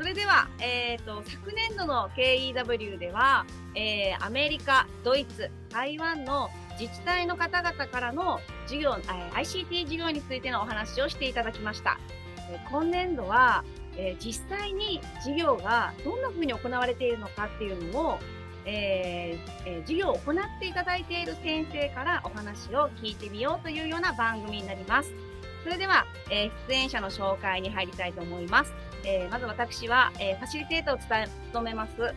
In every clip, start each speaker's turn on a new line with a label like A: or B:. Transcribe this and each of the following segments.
A: それでは、昨年度の KEW では、アメリカ、ドイツ、台湾の自治体の方々からの授業、ICT 授業についてのお話をしていただきました。今年度は、実際に授業がどんな風に行われているのかっていうのを、授業を行っていただいている先生からお話を聞いてみようというような番組になります。それでは、出演者の紹介に入りたいと思います。まず私は、ファシリテーターを務めます、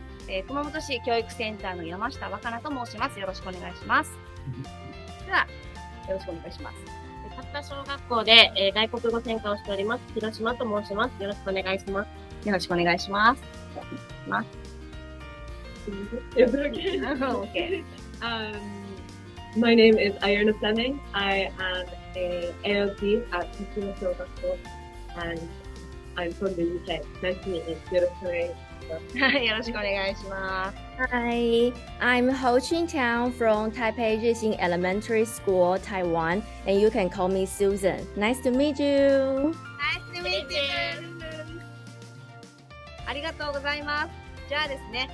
A: 熊本市教育センターの山下若菜と申します。よろしくお願いします。では、よろしくお願いします。
B: 勝田小学校で、外国語専科をしております。広島と申します。よろしくお願いします。
A: よろしくお願いします。
B: Okay. My name is Ayana Fleming. I am a ALP at Kumamoto Education, and I'm from the UK. Nice to meet you. よろしくお願いします。
A: よろしくお願いします。
C: Hi, I'm Ho Chin Tang from Taipei Zhixing Elementary School, Taiwan, and you can call me Susan. Nice to meet you.
A: Nice to meet you. ありがとうございます。じゃあですね、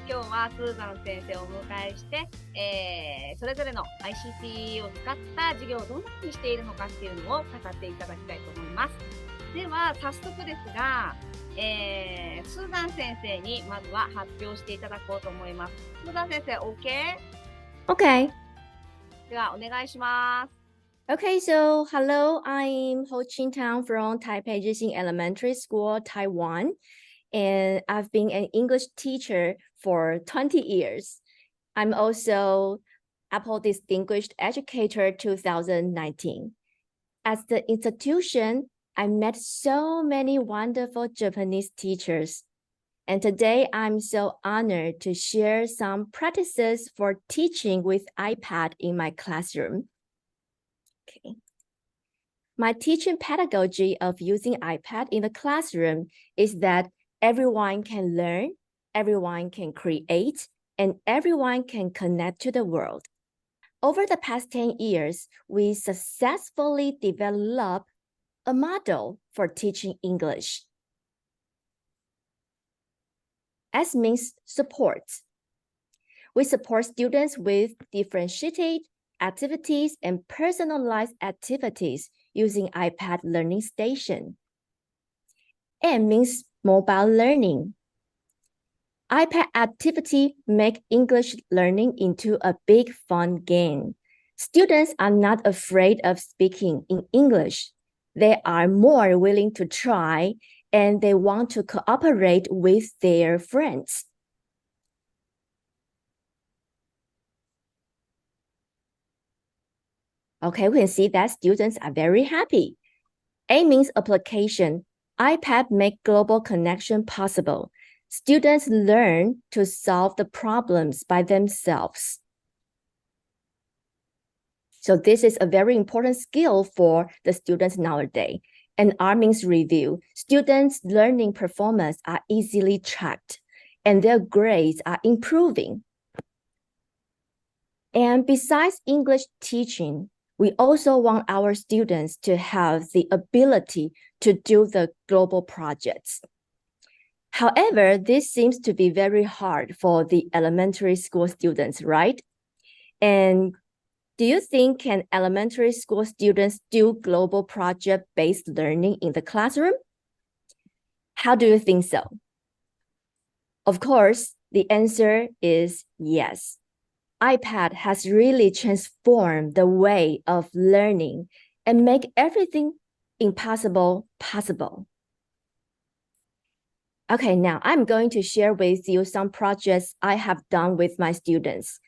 A: 今日はスーザン先生をお迎えして、それぞれの ICT を使った授業をどんな風にしているのかっていうのを語っていただきたいと思います。では、早速ですが、スーザン先生にまずは発表していただこうと思います。スーザン先生、OK?
C: Okay.
A: では、お願いします。
C: Okay, so hello, I'm Ho Chin Tang from Taipei Zhixing Elementary School, Taiwan. And I've been an English teacher for 20 years. I'm also Apple Distinguished Educator 2019. At the institution, I met so many wonderful Japanese teachers. And today I'm so honored to share some practices for teaching with iPad in my classroom. Okay. My teaching pedagogy of using iPad in the classroom is that everyone can learn, everyone can create, and everyone can connect to the world. Over the past 10 years, we successfully developed a model for teaching English. S means support. We support students with differentiated activities and personalized activities using iPad Learning Station. M means mobile learning. iPad activity make English learning into a big fun game. Students are not afraid of speaking in English. They are more willing to try and they want to cooperate with their friends. Okay, we can see that students are very happy. A means application. iPad make global connection possible. Students learn to solve the problems by themselves. So this is a very important skill for the students nowadays. And R means review. Students' learning performance are easily tracked and their grades are improving. And besides English teaching, we also want our students to have the ability to do the global projects. However, this seems to be very hard for the elementary school students, right? And do you think can elementary school students do global project-based learning in the classroom? How do you think so? Of course, the answer is yes. iPad has really transformed the way of learning and make everything impossible possible. Okay, now I'm going to share with you some projects I have done with my students.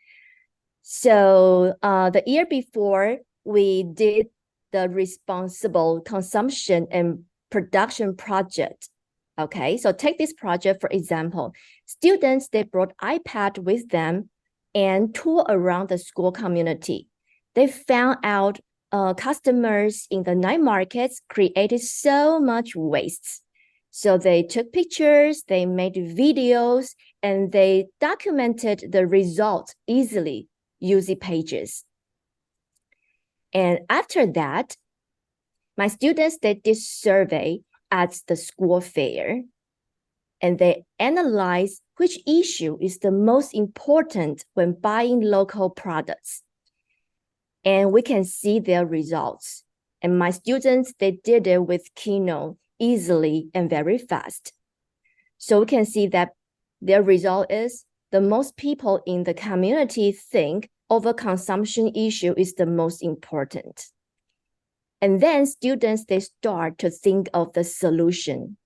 C: So the year before, we did the responsible consumption and production project. Okay, so take this project, for example. Students, they brought iPad with them and tour around the school community. They found out customers in the night markets created so much waste. So they took pictures, they made videos, and they documented the results easily using pages. And after that, my students, they did survey at the school fair. and they analyze which issue is the most important when buying local products. And we can see their results. And my students, they did it with Keynote easily and very fast. So we can see that their result is the most people in the community think overconsumption issue is the most important. And then students, they start to think of the solution.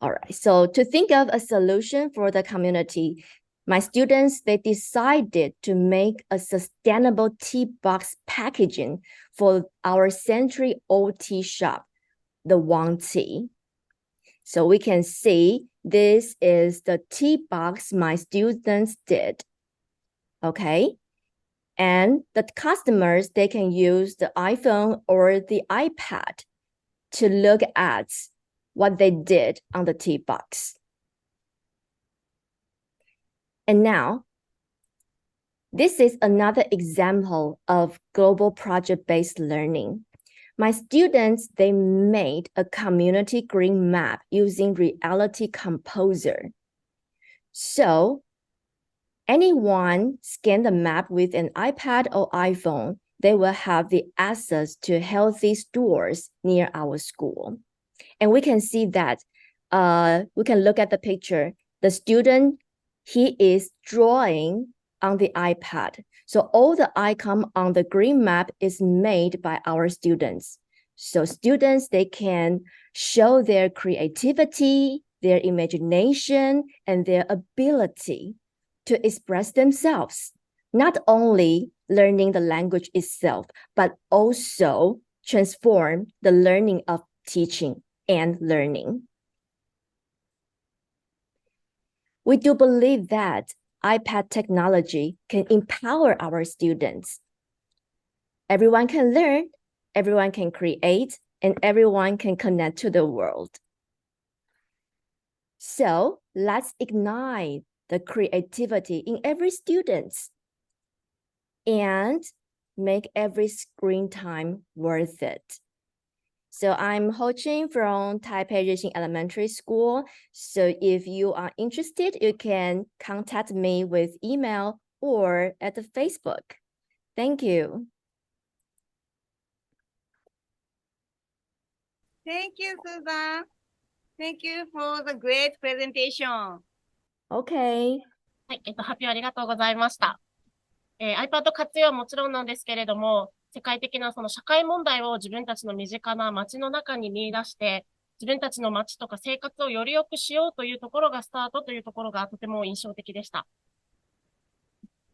C: All right, so to think of a solution for the community, my students, they decided to make a sustainable tea box packaging for our century-old tea shop, the Wang Tea. So we can see this is the tea box my students did, okay? And the customers, they can use the iPhone or the iPad to look at what they did on the tea box. And now, this is another example of global project-based learning. My students, they made a community green map using Reality Composer. So anyone scan the map with an iPad or iPhone, they will have the access to healthy stores near our school. And we can see that, we can look at the picture. The student, he is drawing on the iPad. So all the icon on the green map is made by our students. So students, they can show their creativity, their imagination, and their ability to express themselves, not only learning the language itself, but also transform the learning of teaching and learning. We do believe that iPad technology can empower our students. Everyone can learn, everyone can create, and everyone can connect to the world. So let's ignite the creativity in every student and make every screen time worth it. So I'm Ho Chin from Taipei Racing Elementary School. So if you are interested, you can contact me with email or at the Facebook. Thank you.
A: Thank you, Susan. Thank you for the great presentation.
C: Okay.
D: はい、発表ありがとうございました。iPad 活用はもちろんなんですけれども、世界的なその社会問題を自分たちの身近な街の中に見出して、自分たちの街とか生活をより良くしようというところがスタートというところがとても印象的でした。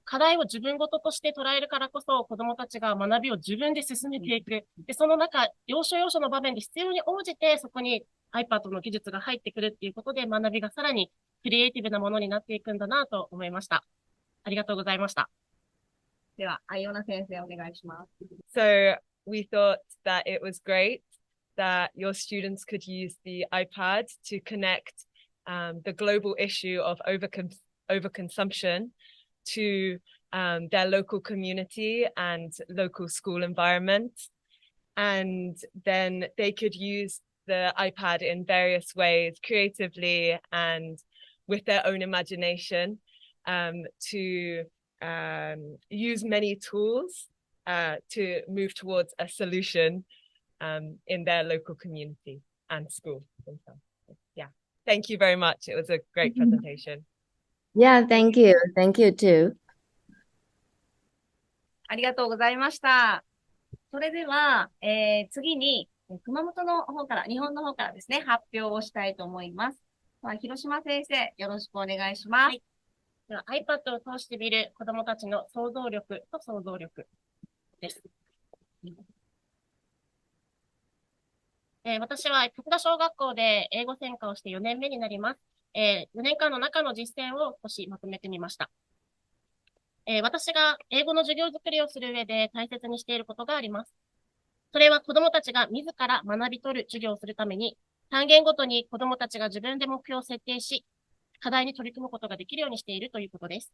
D: 課題を自分ごととして捉えるからこそ、子どもたちが学びを自分で進めていく。で、その中、要所要所の場面で必要に応じて、そこに iPad の技術が入ってくるっていうことで、学びがさらにクリエイティブなものになっていくんだなと思いました。ありがとうございました。
A: では、アイオナ先生お願いします。
E: So we thought that it was great that your students could use the iPad to connect the global issue of overconsumption to their local community and local school environment. And then they could use the iPad in various ways, creatively and with their own imagination, to use many tools to move towards a solution in their local community and school themselves. Yeah, thank you very much. It was a great presentation.
C: Yeah, thank you. Thank you too.
A: ありがとうございました。それでは、次に、熊本の方から、日本の方からですね、発表をしたいと思います。広島先生、よろしくお願いします。はい、
D: では iPad を通して見る子どもたちの想像力と想像力です。私は徳田小学校で英語専科をして4年目になります。4年間の中の実践を少しまとめてみました。私が英語の授業作りをする上で大切にしていることがあります。それは子どもたちが自ら学び取る授業をするために、単元ごとに子どもたちが自分で目標を設定し、課題に取り組むことができるようにしているということです。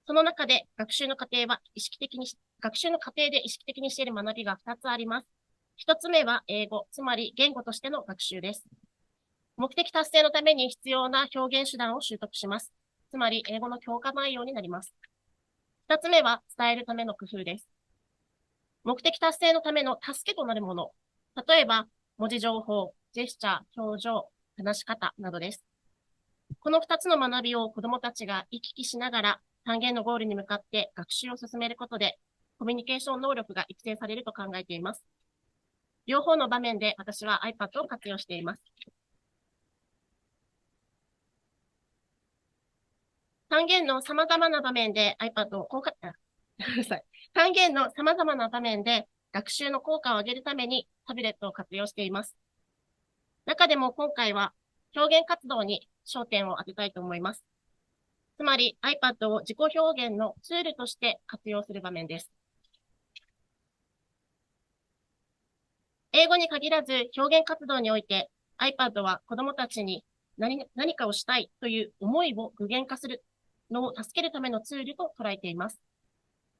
D: その中で学習の過程で意識的にしている学びが2つあります。1つ目は英語、つまり言語としての学習です。目的達成のために必要な表現手段を習得します。つまり、英語の教科内容になります。2つ目は、伝えるための工夫です。目的達成のための助けとなるもの。例えば、文字情報、ジェスチャー、表情、話し方などです。この2つの学びを子どもたちが行き来しながら単元のゴールに向かって学習を進めることで、コミュニケーション能力が育成されると考えています。両方の場面で私は iPad を活用しています。単元の様々な場面で iPad を単元の様々な場面で学習の効果を上げるためにタブレットを活用しています。中でも今回は表現活動に焦点を当てたいと思います。つまり iPad を自己表現のツールとして活用する場面です。英語に限らず表現活動において iPad は子どもたちに何かをしたいという思いを具現化するのを助けるためのツールと捉えています。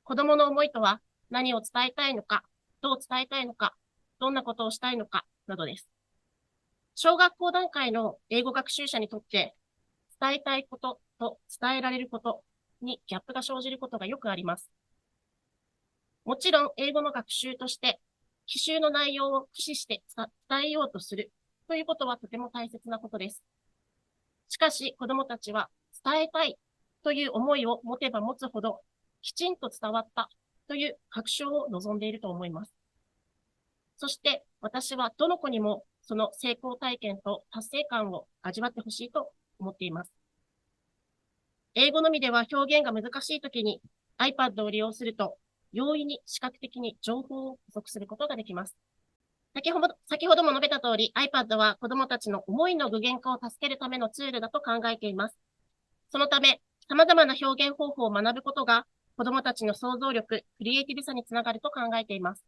D: 子どもの思いとは何を伝えたいのか、どう伝えたいのか、どんなことをしたいのかなどです。小学校段階の英語学習者にとって伝えたいことと伝えられることにギャップが生じることがよくあります。もちろん英語の学習として奇襲の内容を駆使して伝えようとするということはとても大切なことです。しかし子どもたちは伝えたいという思いを持てば持つほどきちんと伝わったという確証を望んでいると思います。そして私はどの子にもその成功体験と達成感を味わってほしいと思っています。英語のみでは表現が難しいときに iPad を利用すると容易に視覚的に情報を補足することができます。先ほども述べた通り iPad は子どもたちの思いの具現化を助けるためのツールだと考えています。そのため様々な表現方法を学ぶことが子どもたちの想像力、クリエイティブさにつながると考えています。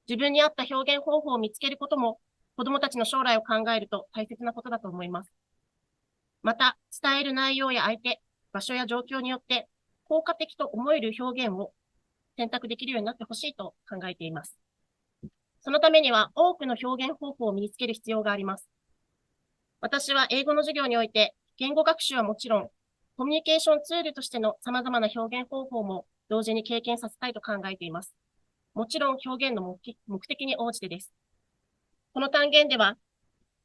D: 自分に合った表現方法を見つけることも子どもたちの将来を考えると大切なことだと思います。また、伝える内容や相手、場所や状況によって効果的と思える表現を選択できるようになってほしいと考えています。そのためには多くの表現方法を身につける必要があります。私は英語の授業において言語学習はもちろん、コミュニケーションツールとしての様々な表現方法も同時に経験させたいと考えています。もちろん表現の目的に応じてです。この単元では、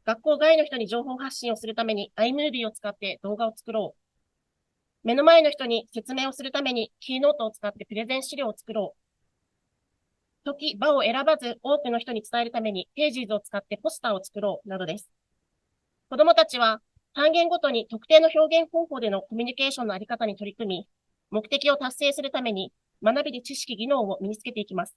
D: 学校外の人に情報発信をするために iMovie を使って動画を作ろう。目の前の人に説明をするためにキーノートを使ってプレゼン資料を作ろう。時、場を選ばず多くの人に伝えるためにページーズを使ってポスターを作ろうなどです。子どもたちは単元ごとに特定の表現方法でのコミュニケーションのあり方に取り組み、目的を達成するために学びで知識、技能を身につけていきます。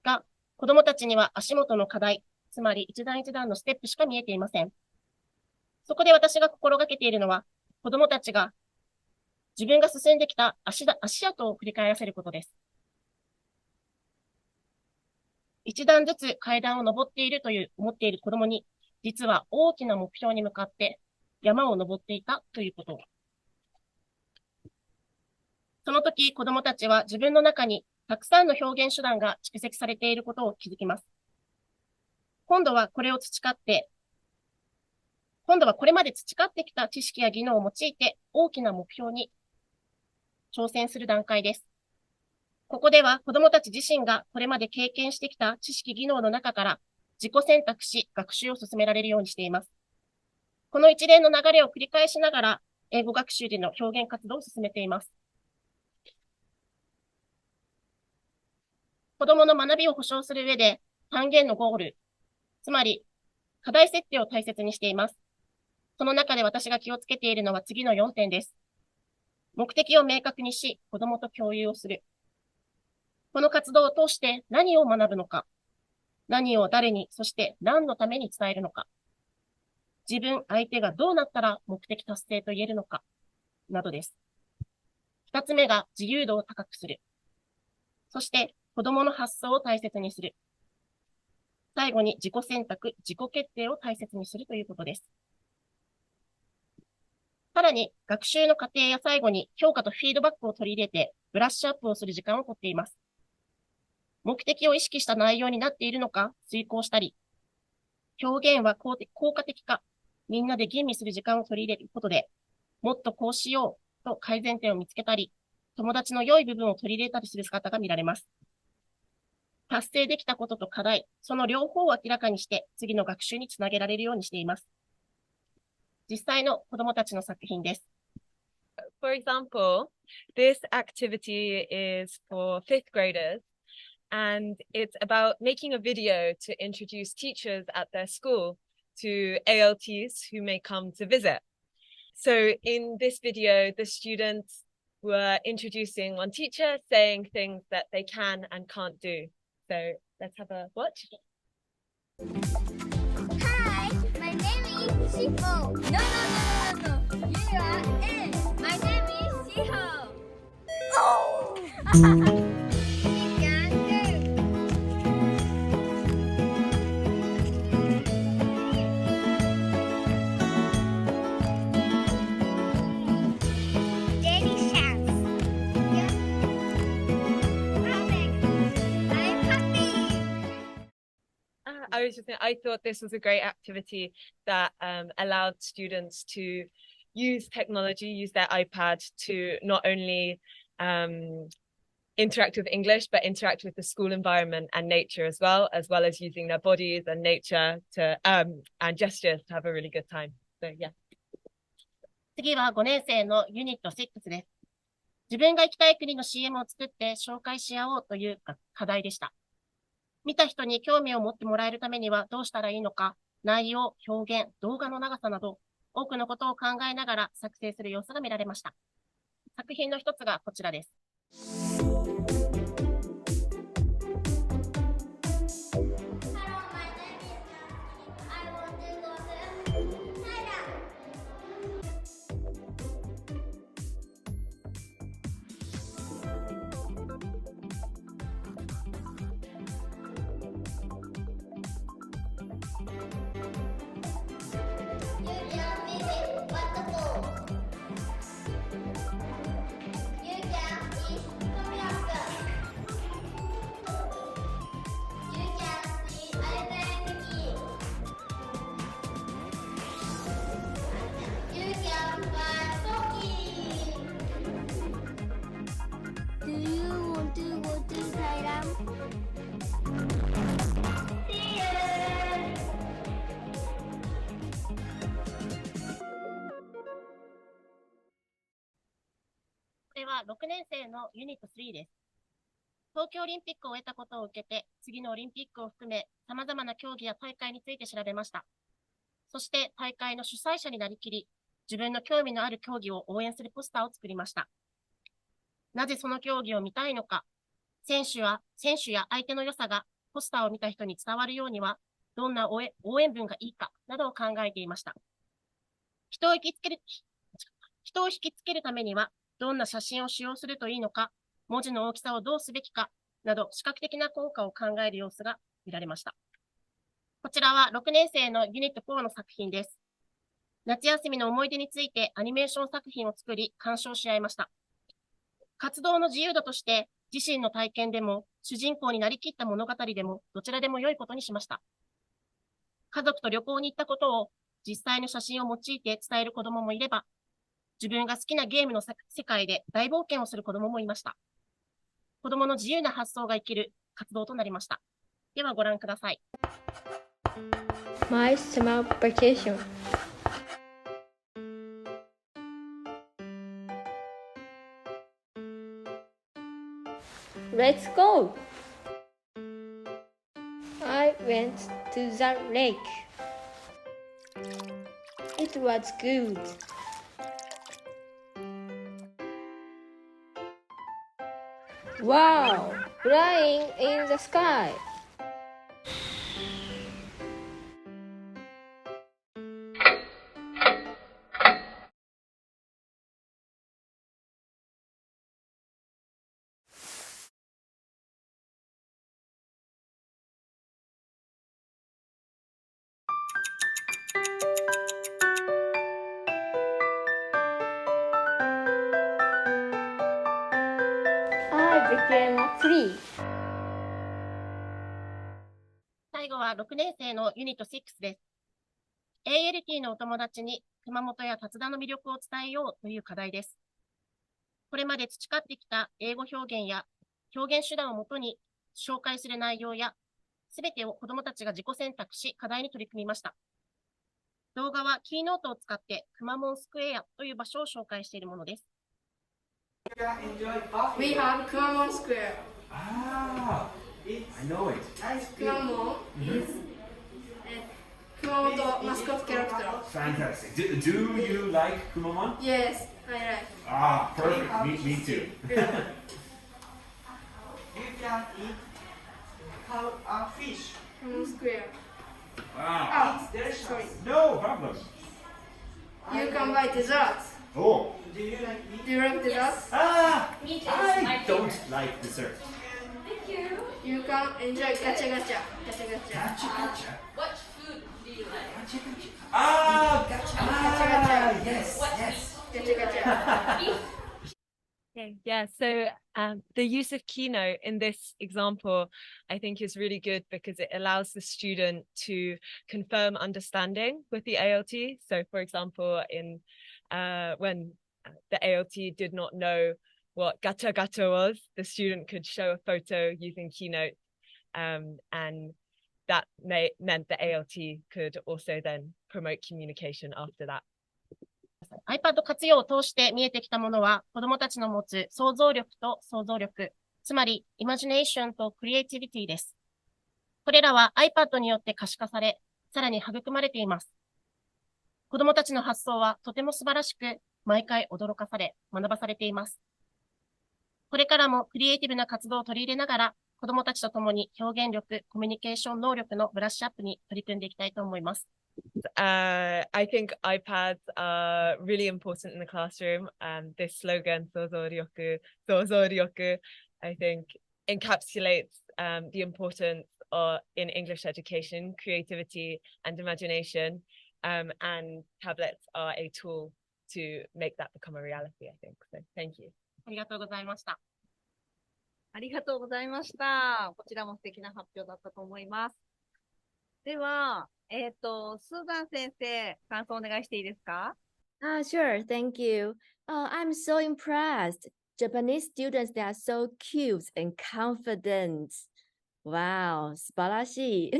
D: が、子どもたちには足元の課題、つまり一段一段のステップしか見えていません。そこで私が心がけているのは、子どもたちが自分が進んできた足跡を繰り返らせることです。一段ずつ階段を登っていると思っている子どもに、実は大きな目標に向かって山を登っていたということ。その時、子どもたちは自分の中にたくさんの表現手段が蓄積されていることを気づきます。今度はこれまで培ってきた知識や技能を用いて大きな目標に挑戦する段階です。ここでは子どもたち自身がこれまで経験してきた知識技能の中から自己選択し学習を進められるようにしています。この一連の流れを繰り返しながら英語学習での表現活動を進めています。子どもの学びを保障する上で単元のゴール、つまり課題設定を大切にしています。その中で私が気をつけているのは次の4点です。目的を明確にし、子どもと共有をする。この活動を通して何を学ぶのか、何を誰に、そして何のために伝えるのか、自分、相手がどうなったら目的達成と言えるのか、などです。2つ目が自由度を高くする。そして子どもの発想を大切にする。最後に自己選択、自己決定を大切にするということです。さらに、学習の過程や最後に評価とフィードバックを取り入れて、ブラッシュアップをする時間をとっています。目的を意識した内容になっているのか、遂行したり、表現は効果的か、みんなで吟味する時間を取り入れることで、もっとこうしようと改善点を見つけたり、友達の良い部分を取り入れたりする姿が見られます。達成できたことと課題、その両方を明らかにして次の学習につなげられるようにしています。実際の子どもたちの作品です。
E: For example, this activity is for fifth graders, and it's about making a video to introduce teachers at their school to ALTs who may come to visit. So in this video, the students were introducing one teacher, saying things that they can and can't do. So let's have a watch.
F: Hi, my name is Shiho. No. You are in. My name is Shiho. Oh! You can do. Delicious. Yeah. Perfect. I'm happy.
E: I thought this was a great activity that allowed students to use technology, use their iPad to not only interact with English, but interact with the school environment and nature as well as using their bodies and nature to and gestures to have a really good time. So yeah.
D: 次は5年生のユニット6です。自分が行きたい国の CM を作って紹介し合おうという課題でした。見た人に興味を持ってもらえるためにはどうしたらいいのか、内容、表現、動画の長さなど、多くのことを考えながら作成する様子が見られました。作品の一つがこちらです。
F: Do you want to go to Thailand? See you!
D: これは6年生のユニット3です。東京オリンピックを終えたことを受けて、次のオリンピックを含め、様々な競技や大会について調べました。そして大会の主催者になりきり、自分の興味のある競技を応援するポスターを作りました。なぜその競技を見たいのか、選手や相手の良さがポスターを見た人に伝わるようには、どんな応援文がいいかなどを考えていました。人を引きつけるためには、どんな写真を使用するといいのか、文字の大きさをどうすべきかなど視覚的な効果を考える様子が見られました。こちらは6年生のユニット4の作品です。夏休みの思い出についてアニメーション作品を作り鑑賞し合いました。活動の自由度として自身の体験でも主人公になりきった物語でもどちらでも良いことにしました。家族と旅行に行ったことを実際の写真を用いて伝える子供もいれば、自分が好きなゲームの世界で大冒険をする子供もいました。子供の自由な発想が生きる活動となりました。ではご覧ください。
C: My summer vacation. Let's go! I went to the lake. It was good. Wow! Flying in the sky. I became a tree.
D: 最後はは6年生のユニット6です。ALT のお友達に熊本や達田の魅力を伝えようという課題です。これまで培ってきた英語表現や表現手段をもとに紹介する内容や、すべてを子どもたちが自己選択し、課題に取り組みました。動画はキーノートを使ってくまモンスクエアという場所を紹介しているものです。
G: We have Kumamon Square.
H: Ah, I know it.
G: Kumamon is a Kumamoto mascot character.
H: Fantastic. Do you like Kumamon?
G: Yes, I like.
H: Ah, perfect. Me too.
I: You can eat fish.
G: Kumamon Square.
H: Wow.
G: Oh, sorry.
H: No problem.
G: You can buy desserts.
H: Oh.
I: Do you like meat?
G: Do you like desserts?
H: Ah, I don't like dessert.
G: You can enjoy gacha gacha. Gacha gacha.
H: Gotcha, gotcha.
J: What food do you like?
H: Gotcha, gotcha. Ah,
G: Gotcha,
H: yes, yes.
G: Gacha gacha.
E: Okay, yeah, so the use of Keynote in this example, I think is really good because it allows the student to confirm understanding with the ALT. So for example, in when the ALT did not know what gacha gacha was, the student could show a photo using Keynote, and that meant the ALT could also then promote communication after that.
D: iPad 活用を通して見えてきたものは、子どもたちの持つ想像力と想像力、つまりイマジネーションとクリエイティビティです。これらは iPad によって可視化され、さらに育まれています。子どもたちの発想はとても素晴らしく、毎回驚かされ、学ばされています。これからもクリエイティブな活動を取り入れながら、子どもたちと共に表現力、コミュニケーション能力のブラッシュアップに取り組んでいきたいと思います。
E: I think iPads are really important in the classroom. This slogan, 想像力, I think encapsulates the importance in English education, creativity and imagination. And tablets are a tool to make that become a reality, I think. So thank you.
D: ありがとうございました。
A: ありがとうございました。こちらも素敵な発表だったと思います。では、スーザン先生、感想お願いしていいですか？
C: Sure, thank you. I'm so impressed. Japanese students, they are so cute and confident. Wow, 素晴らしい。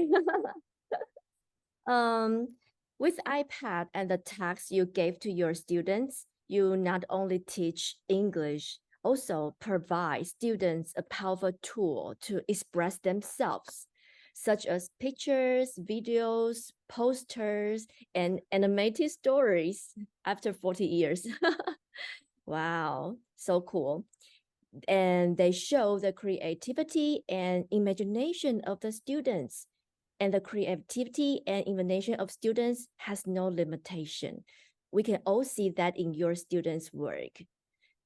C: With iPad and the text you gave to your students, you not only teach English, also provide students a powerful tool to express themselves, such as pictures, videos, posters, and animated stories after 40 years. Wow, so cool. And they show the creativity and imagination of the students. And the creativity and imagination of students has no limitation. We can all see that in your students' work.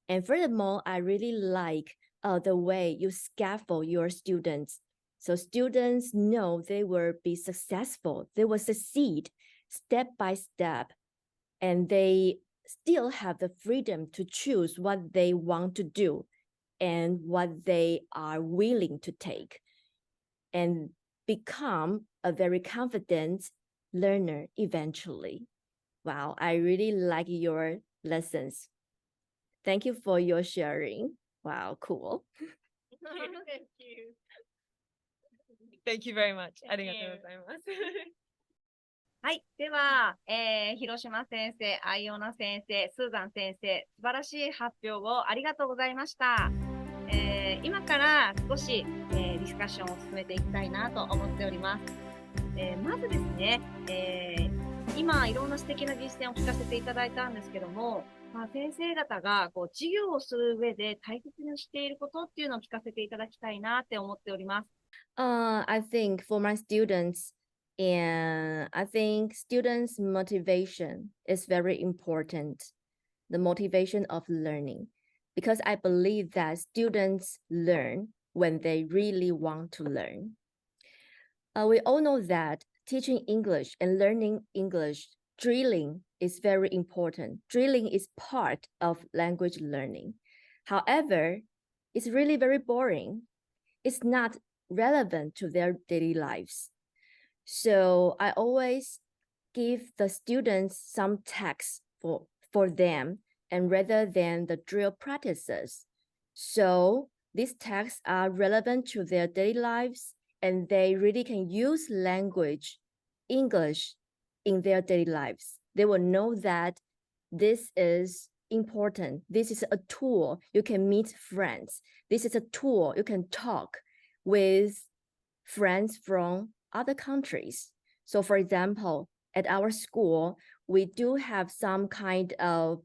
C: And furthermore, I really like the way you scaffold your students. So students know they will be successful, they will succeed step by step, and they still have the freedom to choose what they want to do and what they are willing to take, and become a very confident learner eventually. Wow, I really like your lessons. Thank you for your sharing. Wow, cool.
D: Thank you.
E: Thank you very much. ありがとうございます。
A: はい。では、広島先生、アイオナ先生、スーザン先生、素晴らしい発表をありがとうございました。今から少し、ディスカッションを進めていきたいなと思っております。まずですね、今いろんな素敵な実践を聞かせていただいたんですけども、先生方がこう授業をする上で大切にしていることっていうのを聞かせていただきたいなって思っております。
C: I think for my students, and I think students' motivation is very important, the motivation of learning, because I believe that students learn when they really want to learn. We all know that teaching English and learning English, drilling is very important. Drilling is part of language learning. However, it's really very boring. It's not relevant to their daily lives. So I always give the students some text for them, and rather than the drill practices. So these texts are relevant to their daily lives, and they really can use language, English, in their daily lives. They will know that this is important. This is a tool you can meet friends. This is a tool you can talk with friends from other countries. So for example, at our school, we do have some kind of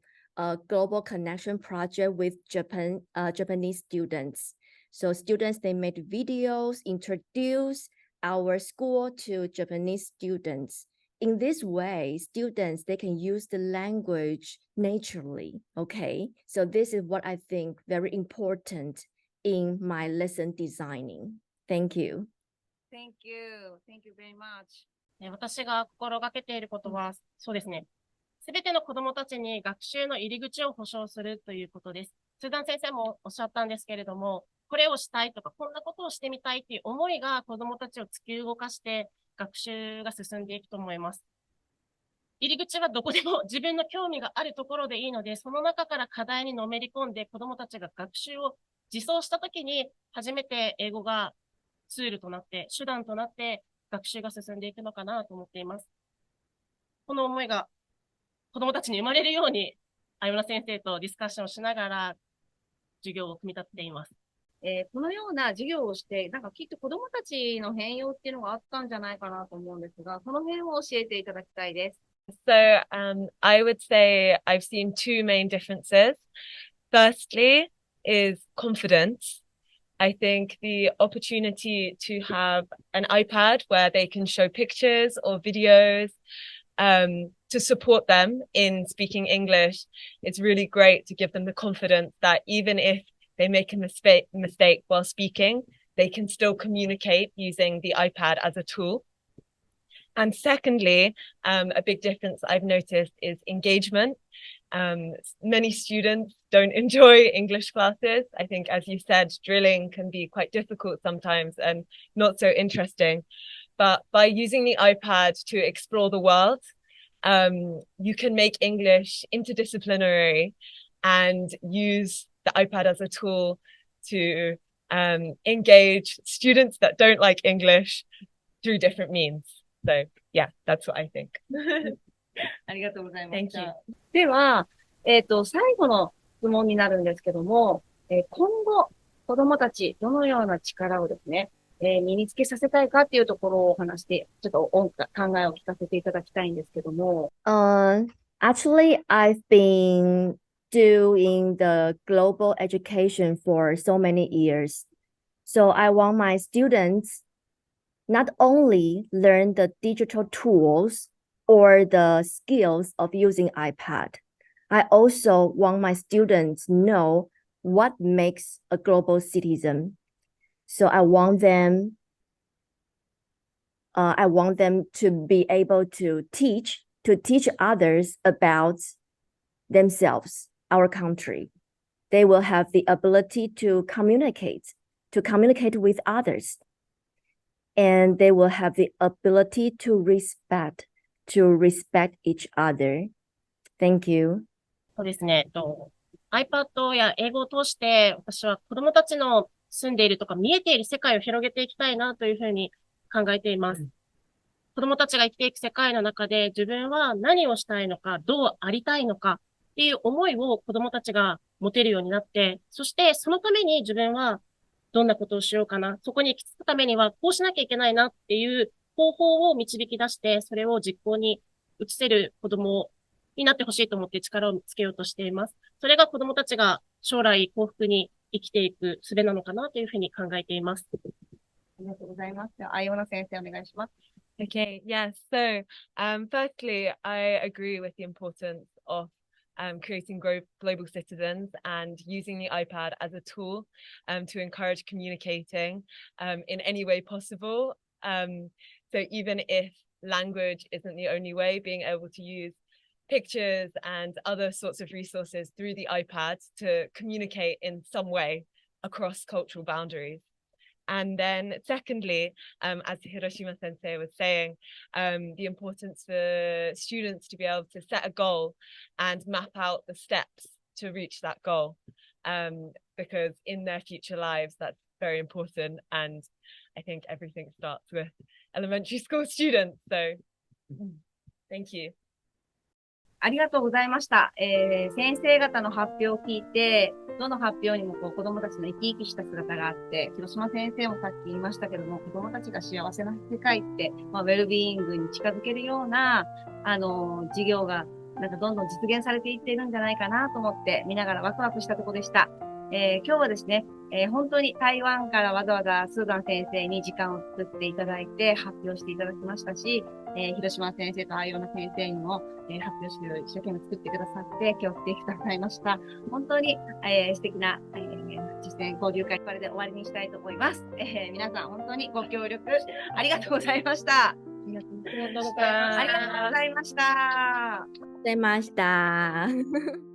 C: global connection project with Japanese students. So students, they made videos, introduce our school to Japanese students. In this way, students, they can use the language naturally, okay? So this is what I think very important in my lesson designing. Thank you.
A: Thank you. Thank you very much.
D: 私が心がけていることは、そうですね。すべての子供たちに学習の入り口を保障するということです。通談先生もおっしゃったんですけれども、これをしたいとか、こんなことをしてみたいっていう思いが子供たちを突き動かして学習が進んでいくと思います。入り口はどこでも自分の興味があるところでいいので、その中から課題にのめり込んで子供たちが学習を自走したときに、初めて英語がツールとなって、手段となって学習が進んでいくのかなと思っています。この思いが子供たちに生まれるように、あよな先生とディスカッションをしながら授業を組み立てています。
A: このような授業をして、なんかきっと子供たちの変容っていうのがあったんじゃないかなと思うんですが、その辺を教えていただきたいです。
E: So I would say I've seen two main differences. Firstly is confidence. I think the opportunity to have an iPad where they can show pictures or videos to support them in speaking English, it's really great to give them the confidence that even if they make a mistake while speaking, they can still communicate using the iPad as a tool. And secondly, a big difference I've noticed is engagement. Many students don't enjoy English classes. I think, as you said, drilling can be quite difficult sometimes and not so interesting. But by using the iPad to explore the world, you can make English interdisciplinary and use the iPad as a tool to engage students that don't like English through different means. So yeah, that's what I think.
A: ありがとうございま
E: Thank
A: し
E: you.
A: た。では、最後の質問になるんですけども、今後、子供たち、どのような力をですね、身につけさせたいかっていうところをお話して、ちょっと考えを聞かせていただきたいんですけども。
C: Actually, I've been doing the global education for so many years. So I want my students not only learn the digital tools or the skills of using iPad. I also want my students know what makes a global citizen. So I want them to be able to teach others about themselves, our country. They will have the ability to communicate with others. And they will have the ability to respect each other. Thank you.
D: そうですね。iPad や英語を通して、私は子供たちの住んでいるとか見えている世界を広げていきたいなというふうに考えています。子供たちが生きていく世界の中で自分は何をしたいのか、どうありたいのかっていう思いを子供たちが持てるようになって、そしてそのために自分はどんなことをしようかな、そこに行き着くためにはこうしなきゃいけないなっていう方法を導き出して、それを実行に移せる子供になってほしいと思って力をつけようとしています。それが子供たちが将来幸福に生きていく術なのかなというふうに考えています。
A: ありがとうございます。あよな先生お願いします。
E: Okay, yes. So, firstly, I agree with the importance of creating global citizens and using the iPad as a tool to encourage communicating in any way possible. So even if language isn't the only way, being able to use pictures and other sorts of resources through the iPad to communicate in some way across cultural boundaries. And then secondly, as Hiroshima Sensei was saying, the importance for students to be able to set a goal and map out the steps to reach that goal, because in their future lives, that's very important. And I think everything starts with elementary school students. So thank you.
A: ありがとうございました。先生方の発表を聞いて、どの発表にも子供たちの生き生きした姿があって、広島先生もさっき言いましたけども、子供たちが幸せな世界って、ウェルビーイングに近づけるような、授業が、なんかどんどん実現されていっているんじゃないかなと思って、見ながらワクワクしたところでした。今日はですね、本当に台湾からわざわざスーダン先生に時間を作っていただいて発表していただきましたし、広島先生と相葉先生にも、発表して一生懸命作ってくださって、今日来てくださいました。本当に、素敵な、実践交流会、これで終わりにしたいと思います。皆さん本当にご協力ありがとうございました。ありがとうございました。
C: ありがとうございました。